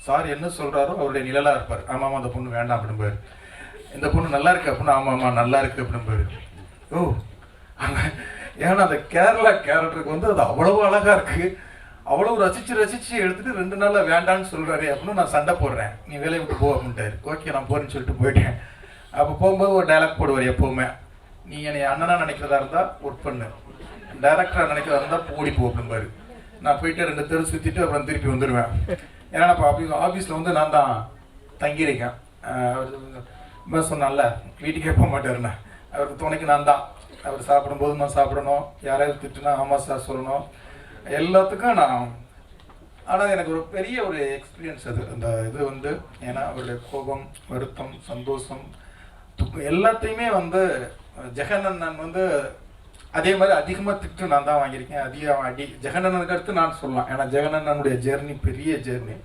Sir என்ன சொல்கிறாரோ அவருடைய நிழலாக இருப்பார். ஆமாம் அந்த பொண்ணு வேண்டாம் அப்படின்பாரு. இந்த பொண்ணு நல்லா இருக்கு அப்படின்னா ஆமாம் நல்லா இருக்கு அப்படின்பாரு. ஓ ஏன்னா அந்த கேரளா கேரக்டருக்கு வந்து அது அவ்வளவு அழகாக இருக்குது, அவ்வளோ ரசித்து எடுத்துகிட்டு 2 நாளில் வேண்டான்னு சொல்கிறாரு அப்படின்னு நான் சண்டை போடுறேன். நீ வேலையை விட்டு போ அப்படின்ட்டாரு. ஓகே நான் போகிறேன்னு சொல்லிட்டு போயிட்டேன். அப்போ போகும்போது ஒரு டைலாக் போடுவார் எப்போவுமே, நீ என்னை அண்ணனா நினைக்கிறதா இருந்தால் ஒர்க் பண்ணு, டைரக்டராக நினைக்கிறதா இருந்தால் ஓடி போ அப்படின்பாரு. நான் போயிட்டு 2 தெரு சுற்றிட்டு அப்புறம் திருப்பி வந்துடுவேன். ஏன்னா இப்போ ஆஃபீஸில் வந்து நான் தான் தங்கியிருக்கேன். சொன்னால வீட்டுக்கே போக மாட்டேருண்ணே, அவருக்கு துணைக்கு நான் தான். அவர் சாப்பிடும்போது நான் சாப்பிடணும், யாராவது திட்டுனா ஆமாம் சார் சொல்லணும், எல்லாத்துக்கும் நான். ஆனால் எனக்கு ஒரு பெரிய ஒரு எக்ஸ்பீரியன்ஸ் அது அந்த இது வந்து. ஏன்னா அவருடைய கோபம், வருத்தம், சந்தோஷம், துக்கம் எல்லாத்தையுமே வந்து ஜெகனண்ணன் வந்து அதே மாதிரி அதிகமாக திட்டு நான் தான் வாங்கியிருக்கேன். அதிகம் ஜெகனண்ணனுக்கு அடுத்து நான் சொல்லலாம். ஏன்னா ஜெகனண்ணனுடைய ஜெர்னி பெரிய ஜெர்னி.